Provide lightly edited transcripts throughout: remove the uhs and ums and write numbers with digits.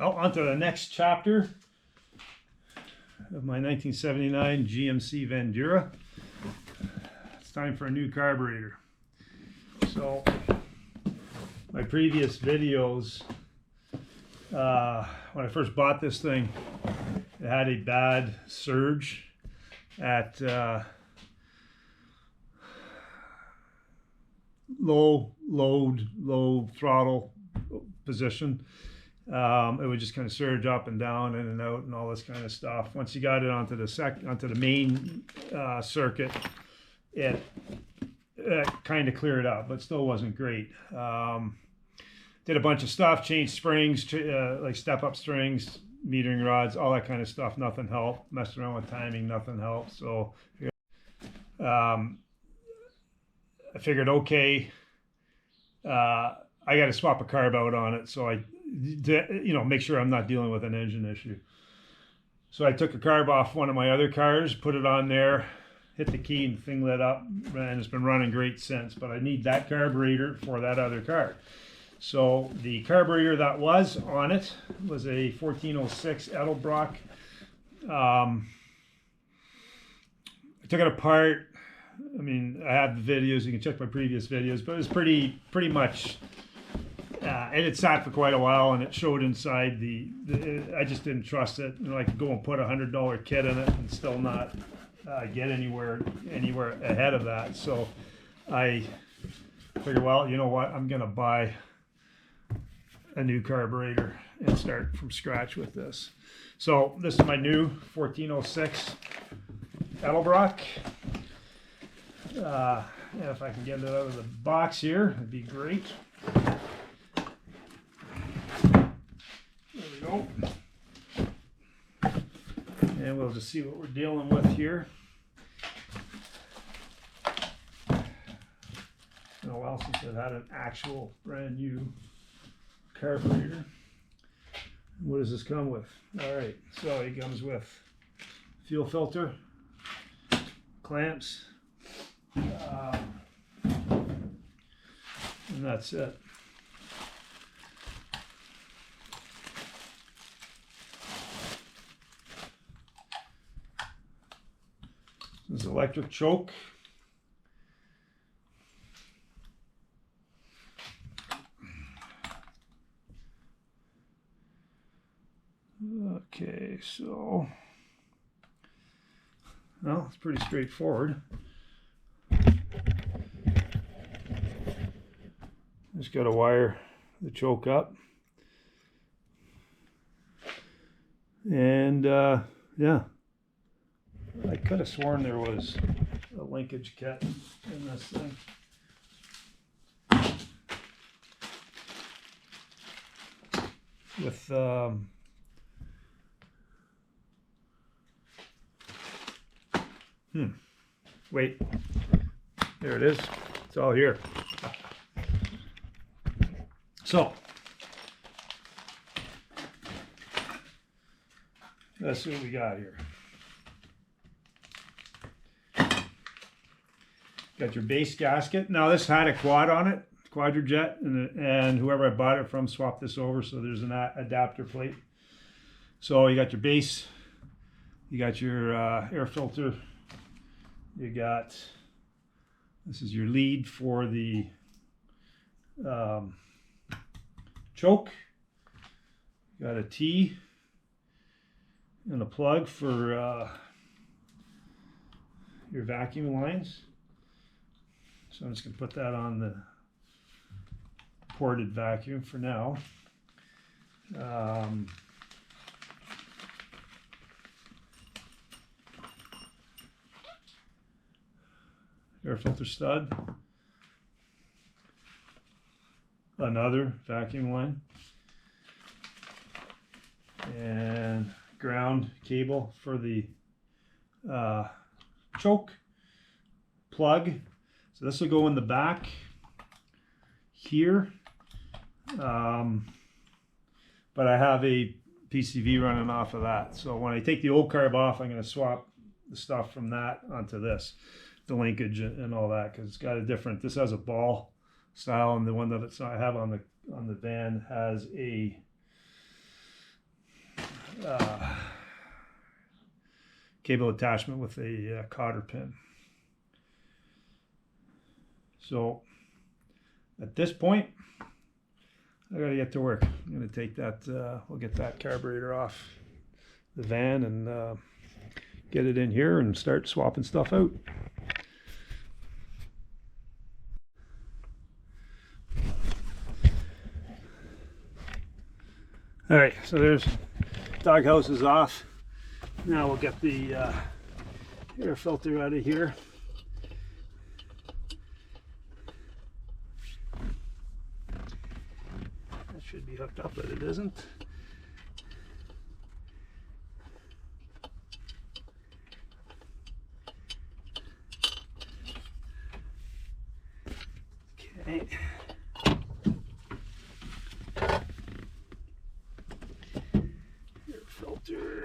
On to the next chapter of my 1979 GMC Vandura. It's time for a new carburetor. So my previous videos, when I first bought this thing, it had a bad surge at low load, low throttle position. It would just kind of surge up and down, in and out, and all this kind of stuff. Once you got it onto the main circuit, it kind of cleared up, but still wasn't great. Did a bunch of stuff, changed springs, like step-up strings, metering rods, all that kind of stuff. Nothing helped. Messed around with timing, nothing helped. So I figured, okay, I got to swap a carb out on it, so I, make sure I'm not dealing with an engine issue. So I took a carb off one of my other cars, put it on there, hit the key, and the thing lit up, and it's been running great since. But I need that carburetor for that other car. So the carburetor that was on it was a 1406 Edelbrock. I took it apart. I mean, I have the videos. You can check my previous videos, but it was pretty much. And it sat for quite a while, and it showed inside I just didn't trust it. I could go and put $100 kit in it and still not get anywhere ahead of that. So I figured, well, you know what? I'm gonna buy a new carburetor and start from scratch with this. So this is my new 1406 Edelbrock. And if I can get it out of the box here, it'd be great. There we go. And we'll just see what we're dealing with here. It's been a while since I've had an actual brand new carburetor. What does this come with? All right, so it comes with fuel filter, clamps, and that's it. This is electric choke. Okay, so, well, it's pretty straightforward. Just got to wire the choke up. And, yeah, I could have sworn there was a linkage kit in this thing. With, wait, there it is. It's all here. So, that's what we got here. Got your base gasket. Now this had a quad on it, Quadrajet, and whoever I bought it from swapped this over, so there's an adapter plate. So you got your base, you got your air filter, you got, this is your lead for the choke, you got a T and a plug for your vacuum lines. So I'm just going to put that on the ported vacuum for now. Air filter stud. Another vacuum line. And ground cable for the choke. Plug. So this will go in the back here, but I have a PCV running off of that. So when I take the old carb off, I'm going to swap the stuff from that onto this, the linkage and all that, because it's got a different. This has a ball style, and the one that I have on the van has a cable attachment with a cotter pin. So at this point, I gotta get to work. I'm gonna take that, we'll get that carburetor off the van and get it in here and start swapping stuff out. All right, so there's doghouse is off. Now we'll get the air filter out of here. That should be hooked up, but it isn't. Okay. Air filter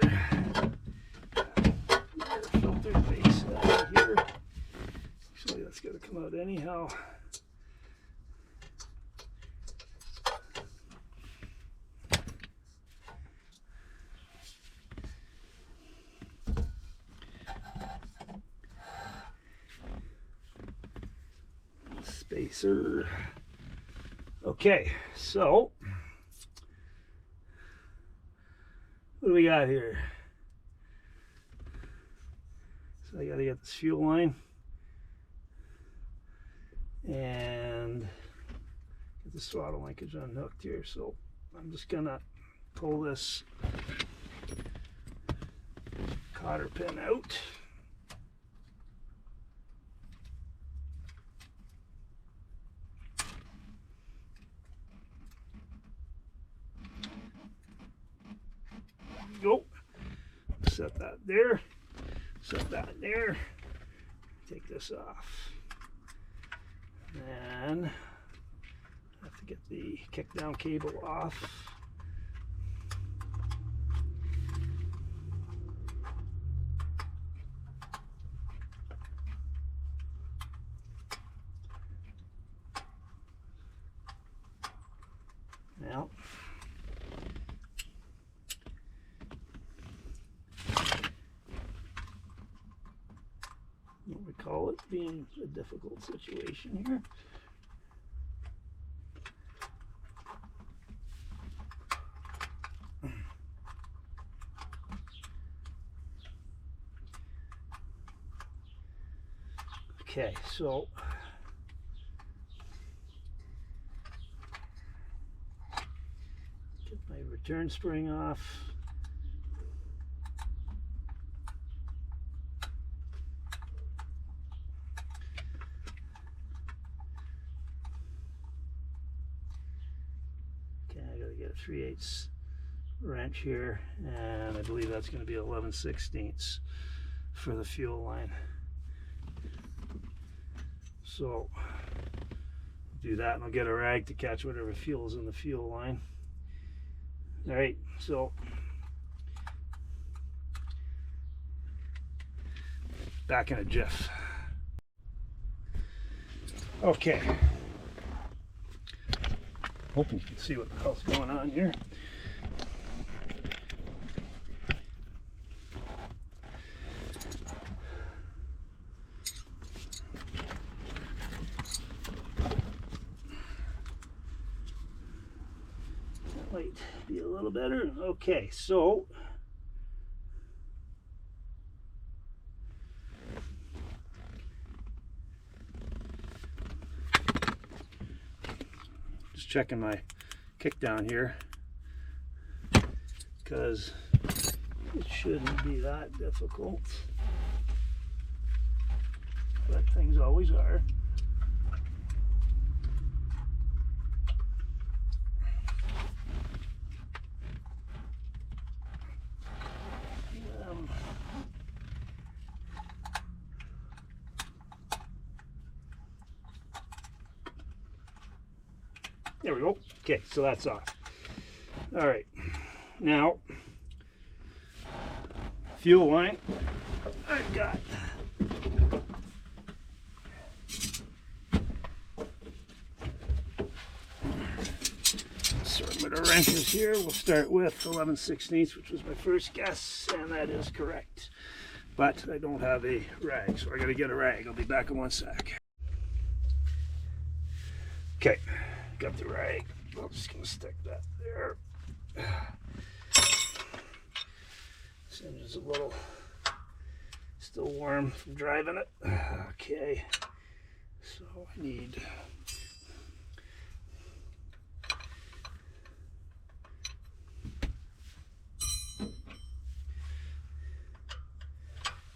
base out of here. Actually, that's got to come out anyhow. Spacer. Okay, so what do we got here? So I got to get this fuel line and get the throttle linkage unhooked here. So I'm just gonna pull this cotter pin out. Go. Set that there. Set that there. Take this off. And I have to get the kick down cable off. Now, don't recall it being a difficult situation here. Okay, so get my return spring off. Okay, I gotta get a 3/8 wrench here, and I believe that's going to be 11/16 for the fuel line. So do that, and I'll get a rag to catch whatever fuel is in the fuel line. All right, so back in a jiff. Okay, hoping you can see what the hell's going on here. Might be a little better. Okay, so just checking my kick down here because it shouldn't be that difficult, but things always are. There we go. Okay, so that's off. All right, now fuel line. I've got assortment our wrenches here. We'll start with 11/16, which was my first guess, and that is correct. But I don't have a rag, so I gotta get a rag. I'll be back in 1 sec. Okay, got the rag. I'm just gonna stick that there. This engine's a little still warm from driving it. Okay, so I need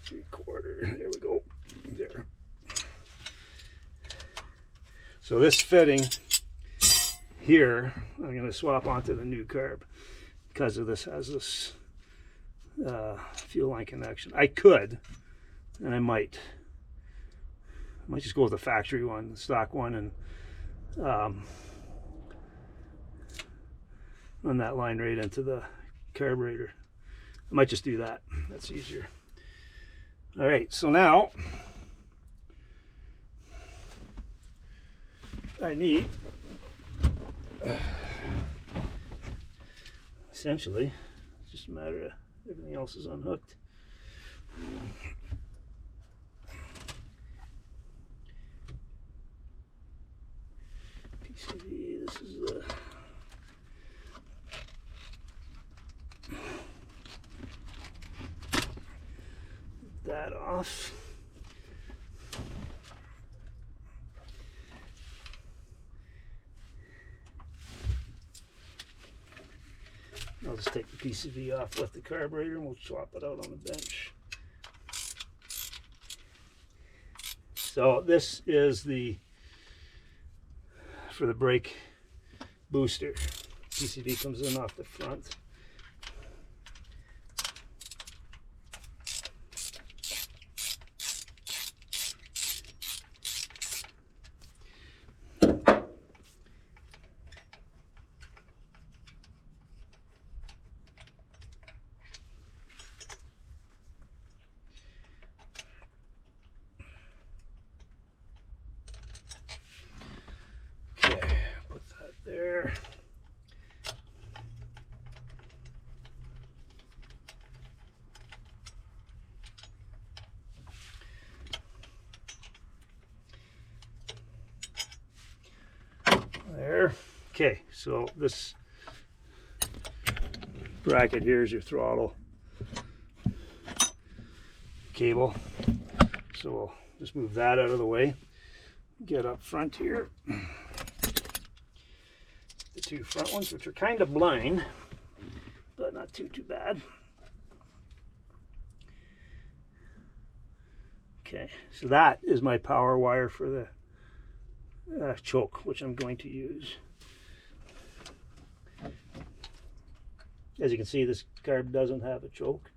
3/4. There we go. There. So this fitting here, I'm going to swap onto the new carb because of this has this fuel line connection. I could, and I might just go with the factory one, the stock one, and run that line right into the carburetor. I might just do that. That's easier. All right, so now I need essentially it's just a matter of everything else is unhooked. PCV, this is the that off. I'll just take the PCV off with the carburetor and we'll swap it out on the bench. So this is the for the brake booster. PCV comes in off the front. There. There. Okay, so this bracket here is your throttle cable. So we'll just move that out of the way. Get up front here. The two front ones, which are kind of blind, but not too bad. Okay, so that is my power wire for the choke, which I'm going to use. As you can see, this carb doesn't have a choke.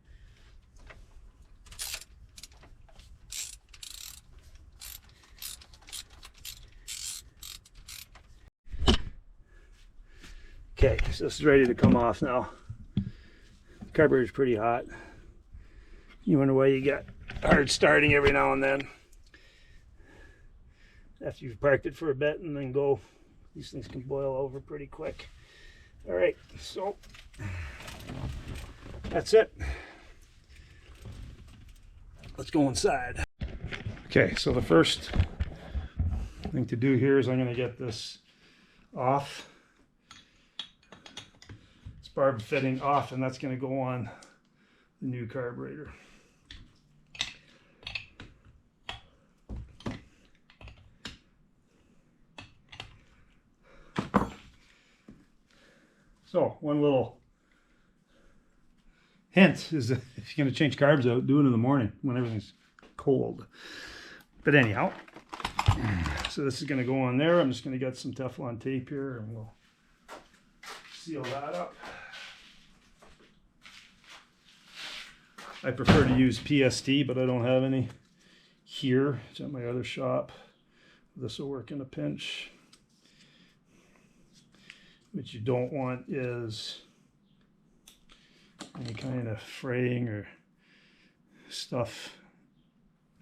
Okay, so this is ready to come off now. The carburetor is pretty hot. You wonder why you get hard starting every now and then. After you've parked it for a bit and then go, these things can boil over pretty quick. All right, so that's it. Let's go inside. Okay, so the first thing to do here is I'm going to get this off. Barb fitting off, and that's going to go on the new carburetor. So one little hint is that if you're going to change carbs out, do it in the morning when everything's cold. But anyhow, so this is going to go on there. I'm just going to get some Teflon tape here and we'll seal that up. I prefer to use PST, but I don't have any here. It's at my other shop. This will work in a pinch. What you don't want is any kind of fraying or stuff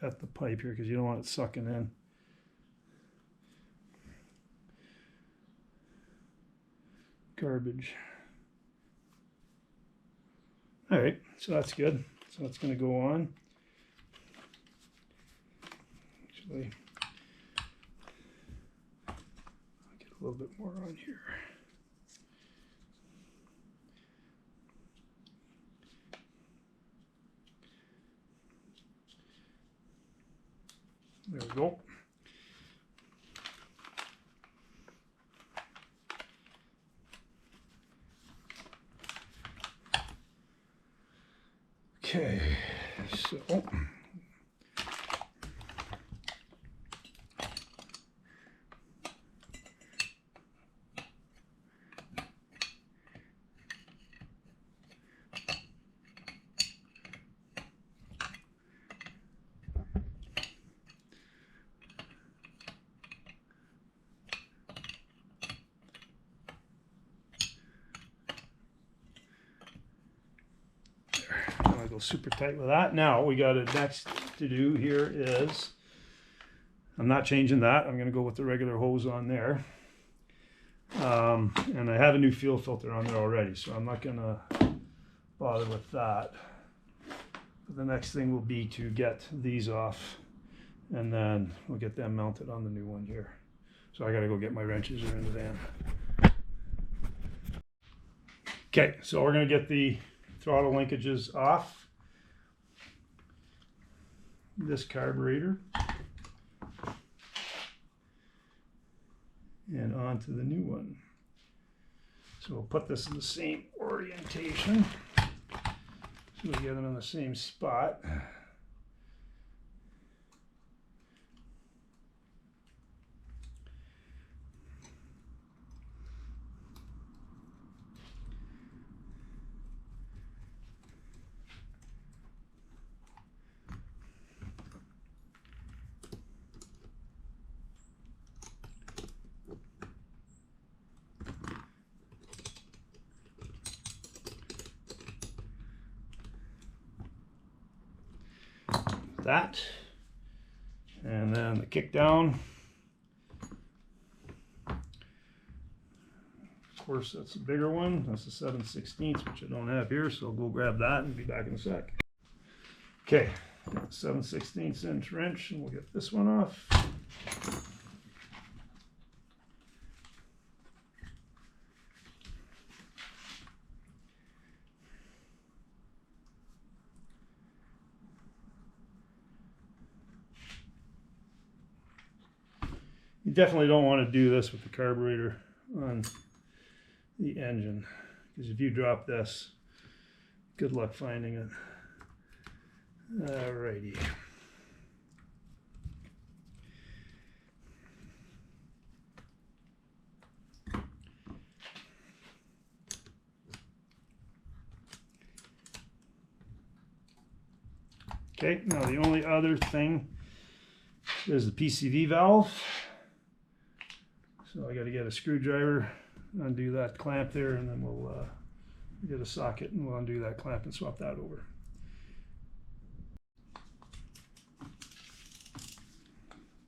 at the pipe here because you don't want it sucking in. garbage. All right, so that's good. So that's going to go on. Actually, I'll get a little bit more on here. There we go. Okay, so go super tight with that. Now we got next to do here is, I'm not changing that. I'm going to go with the regular hose on there. And I have a new fuel filter on there already, so I'm not going to bother with that. But the next thing will be to get these off, and then we'll get them mounted on the new one here. So I got to go get my wrenches that are in the van. Okay, so we're going to get the throttle linkages off this carburetor and onto the new one. So we'll put this in the same orientation so we get them in the same spot. That, and then the kick down, of course that's a bigger one. That's the 7/16, which I don't have here, so I'll go grab that and be back in a sec. Okay, 7/16 inch wrench, and we'll get this one off. You definitely don't want to do this with the carburetor on the engine, because if you drop this, good luck finding it. Alrighty. Okay, now the only other thing is the PCV valve. So I got to get a screwdriver, undo that clamp there, and then we'll get a socket and we'll undo that clamp and swap that over.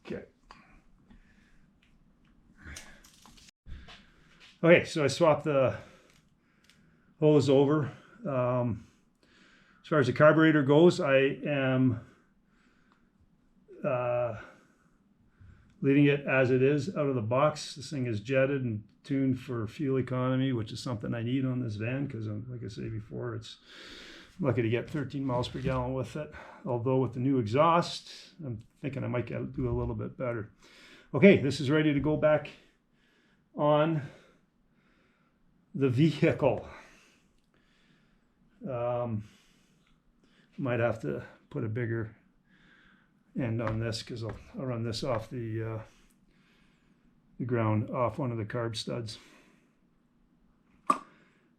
Okay. Okay, so I swapped the hose over. As far as the carburetor goes, I am leaving it as it is out of the box. This thing is jetted and tuned for fuel economy, which is something I need on this van because, like I said before, I'm lucky to get 13 miles per gallon with it. Although with the new exhaust, I'm thinking I might do a little bit better. Okay, this is ready to go back on the vehicle. Might have to put a bigger end on this because I'll run this off the ground off one of the carb studs.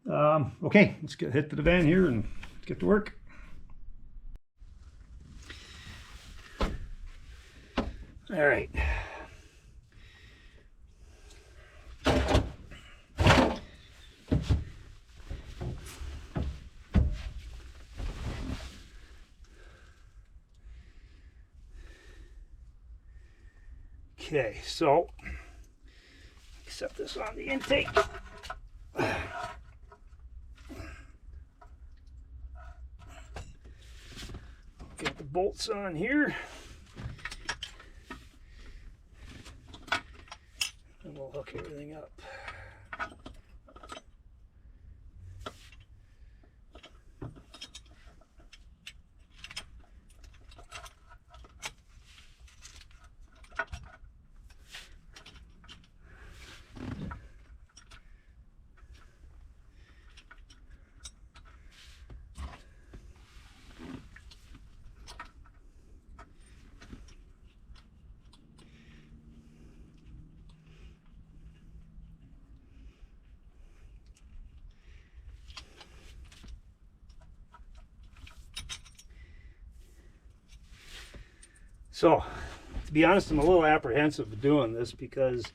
Okay, let's hit to the van here and get to work. All right. Okay, so set this on the intake. bolts on here. And we'll hook everything up. So, to be honest, I'm a little apprehensive of doing this because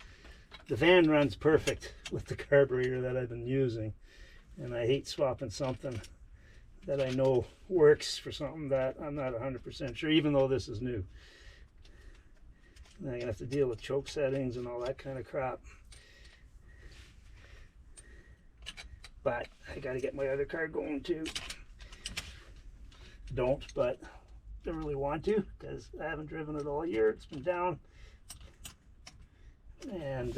the van runs perfect with the carburetor that I've been using, and I hate swapping something that I know works for something that I'm not 100% sure, even though this is new. And I'm gonna have to deal with choke settings and all that kind of crap. But I gotta get my other car going too. Don't, but I really want to because I haven't driven it all year. It's been down, and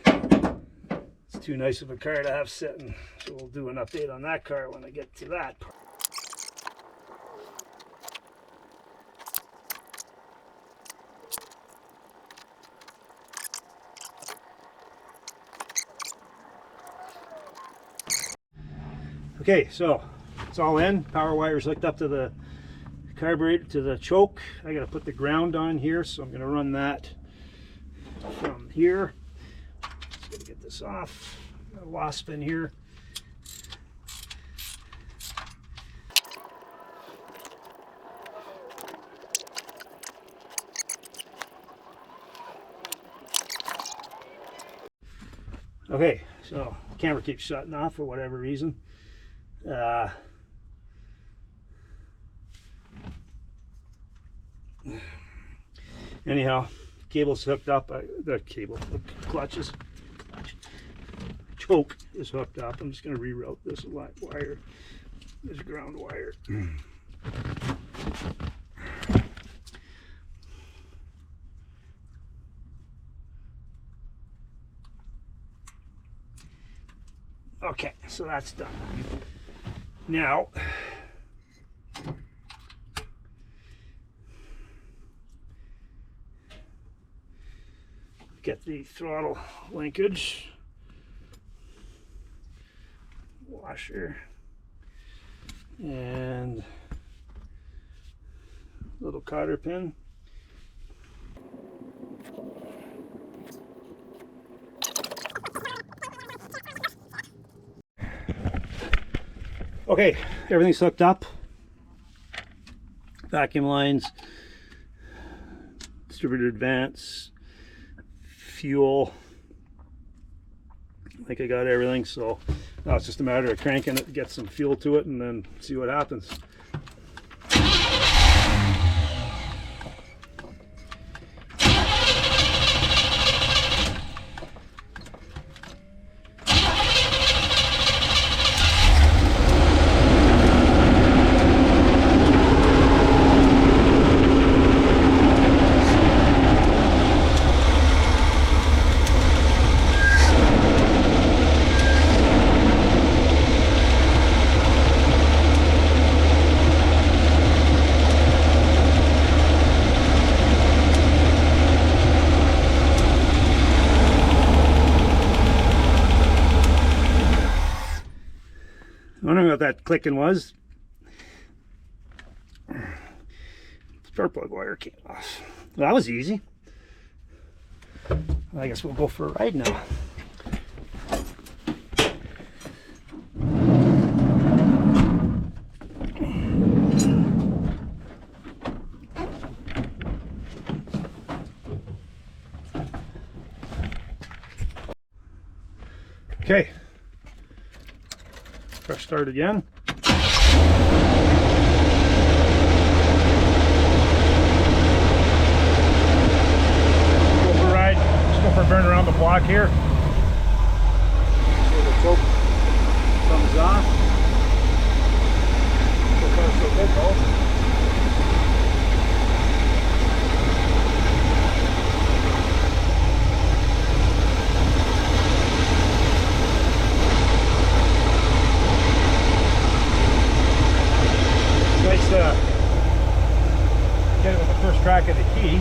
it's too nice of a car to have sitting. So we'll do an update on that car when I get to that part. Okay, so it's all in. Power wire's hooked up to the carburetor, to the choke. I gotta put the ground on here, so I'm gonna run that from here. Just gotta get this off. Got a wasp in here. Okay, so the camera keeps shutting off for whatever reason. Anyhow, cable's hooked up. The choke is hooked up. I'm just going to reroute this wire, this ground wire. Okay, so that's done. Now, get the throttle linkage, washer, and little cotter pin. Okay, everything's hooked up. Vacuum lines, distributor advance, fuel. I think I got everything, so now it's just a matter of cranking it to get some fuel to it and then see what happens. Wondering what that clicking was. Spark plug wire came off. Well, that was easy. I guess we'll go for a ride now. Okay. Press start again. Go for a ride. Just go for a burn around the block here. So the choke comes off. far so good though. Nice to get it with the first crack of the key.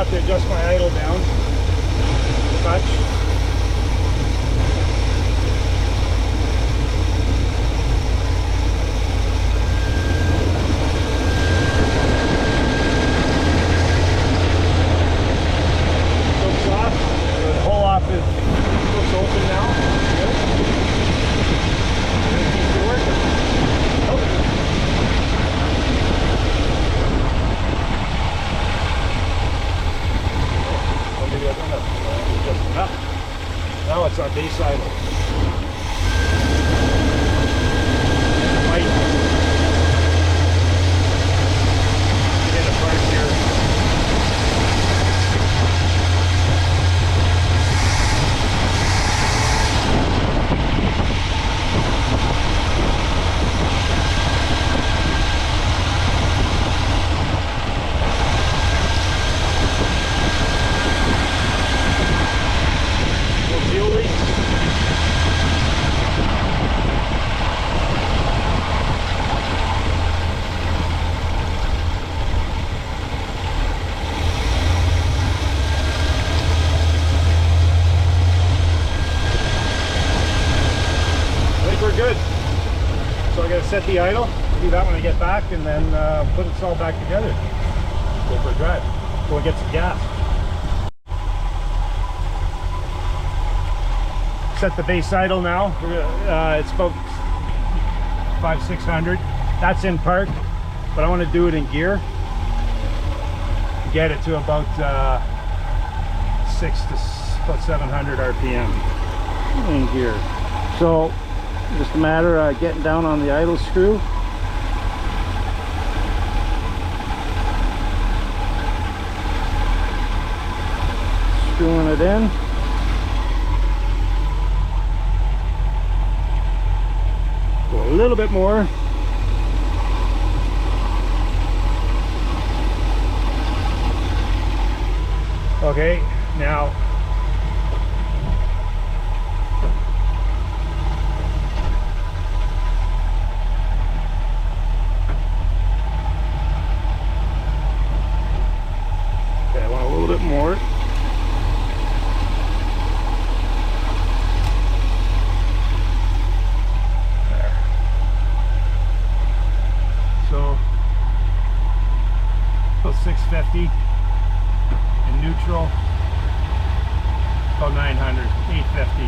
To adjust my idle down a touch. Choke's off. The hole off is choke's open now. Good. Keep working. Oh. Just enough. Now it's on base idle. Light. Get a part here. We're good. So I gotta set the idle, do that when I get back, and then put it all back together. Go for a drive. Go and get some gas. Set the base idle now. It's about 500-600. That's in park, but I want to do it in gear. Get it to about 700 RPM in gear. So just a matter of getting down on the idle screw. Screwing it in. Go a little bit more. Okay, now more. There. So about 650 in neutral, about 900, 850,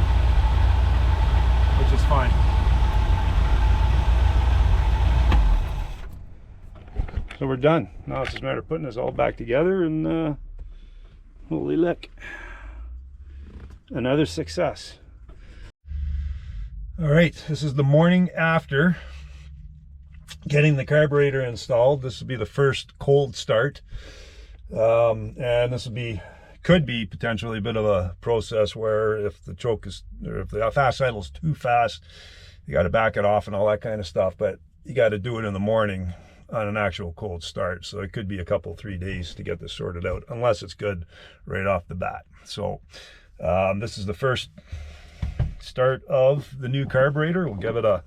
which is fine. So we're done. Now it's just a matter of putting this all back together, and holy lick, another success. All right, this is the morning after getting the carburetor installed. This will be the first cold start, and this will could be potentially a bit of a process where if the choke is, or if the fast idle is too fast, you got to back it off and all that kind of stuff. But you got to do it in the morning on an actual cold start, so it could be a couple 3 days to get this sorted out, unless it's good right off the bat. So this is the first start of the new carburetor. We'll give it a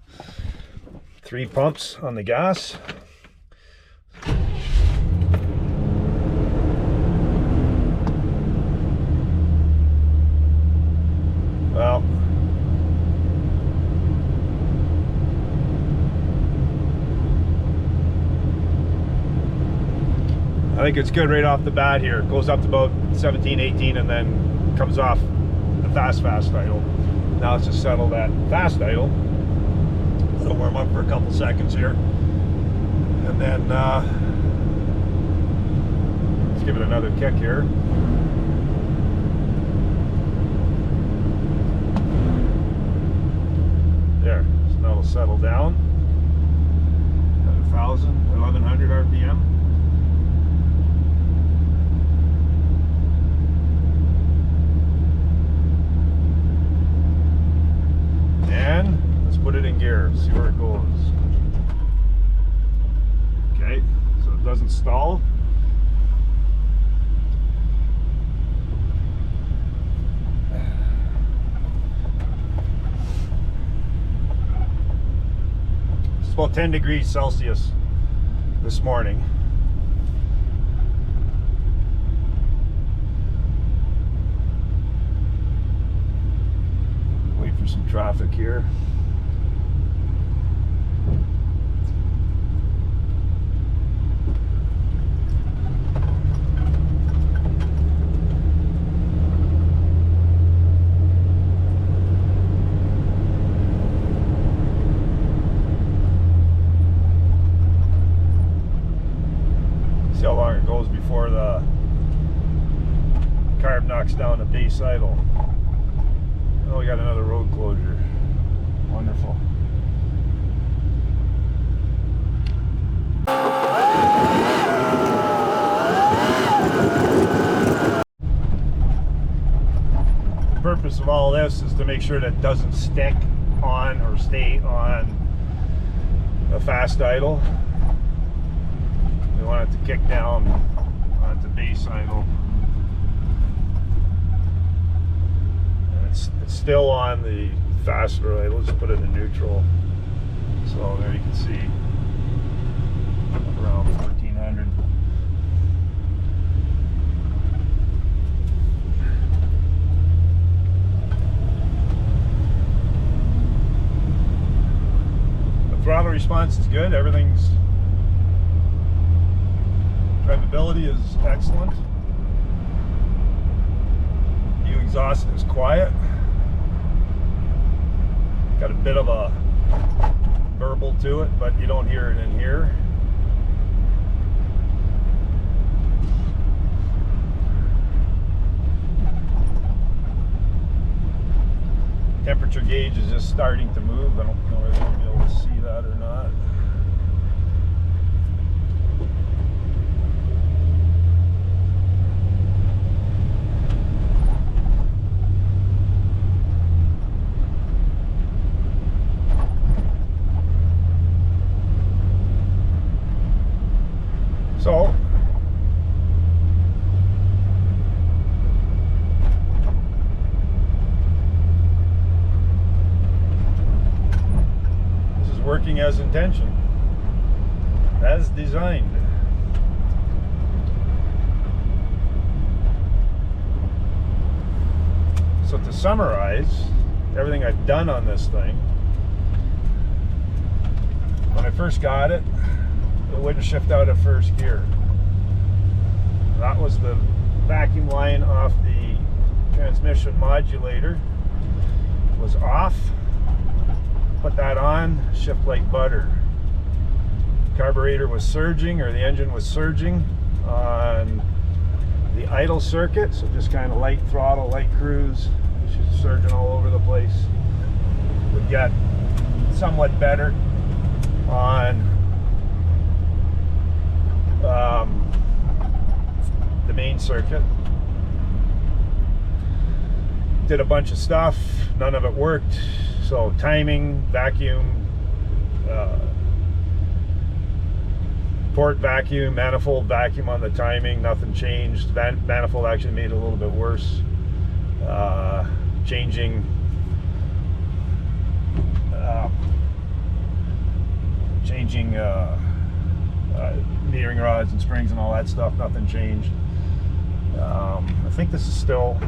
3 pumps on the gas. Well, I think it's good right off the bat here. It goes up to about 17, 18 and then comes off the fast idle. Now let's just settle that fast idle. It'll warm up for a couple seconds here. And then let's give it another kick here. There, so now it'll settle down at 1,000, 1,100 RPM. And let's put it in gear, see where it goes. Okay, so it doesn't stall. It's about 10 degrees Celsius this morning. Wait for some traffic here. See how long it goes before the carb knocks down the base idle. Oh, we got another road closure. Wonderful. The purpose of all this is to make sure that it doesn't stick on or stay on a fast idle. We want it to kick down onto base idle. It's still on the faster idle. Let's put it in neutral. So there you can see around 1,400. The throttle response is good. Everything's drivability is excellent. The exhaust is quiet. Got a bit of a burble to it, but you don't hear it in here. Temperature gauge is just starting to move. I don't know if you'll be able to see that or not. So, this is working as intention, as designed. So to summarize everything I've done on this thing, when I first got it, it wouldn't shift out of first gear. That was the vacuum line off the transmission modulator. It was off. Put that on, shift like butter. Carburetor was surging, or the engine was surging on the idle circuit, so just kind of light throttle, light cruise. She's surging all over the place. Would get somewhat better on the main circuit. Did a bunch of stuff, none of it worked. So timing, vacuum, port vacuum, manifold vacuum on the timing, nothing changed. Manifold actually made it a little bit worse. Changing changing metering rods and springs and all that stuff, nothing changed. I think this is still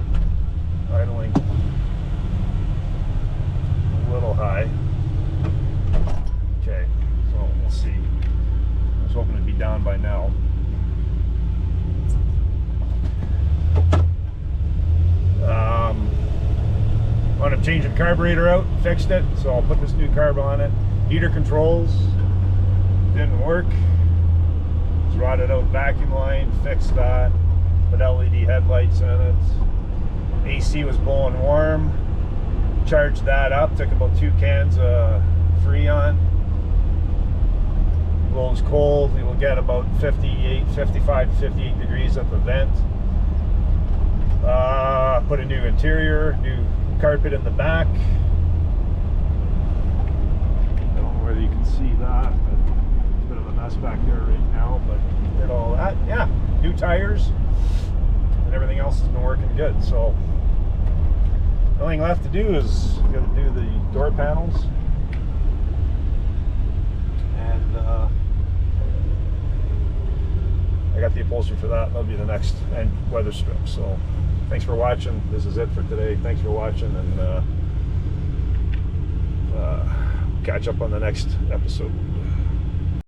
idling a little high. Okay, so we'll see. I was hoping it'd be down by now. Wound up changing the carburetor out, fixed it, so I'll put this new carb on it. Heater controls didn't work. Just rotted out vacuum line, fixed that. Put LED headlights in it. AC was blowing warm. Charged that up, took about 2 cans of Freon. Blows cold, you will get about 55 to 58 degrees at the vent. Put a new interior, new carpet in the back. I don't know whether you can see that, but it's a bit of a mess back there right now, but did all that. Yeah, new tires, and everything else has been working good. So the only thing left to do is got to do the door panels, and I got the upholstery for that. That'll be the next, and weather strip. So thanks for watching. This is it for today. Thanks for watching, and catch up on the next episode.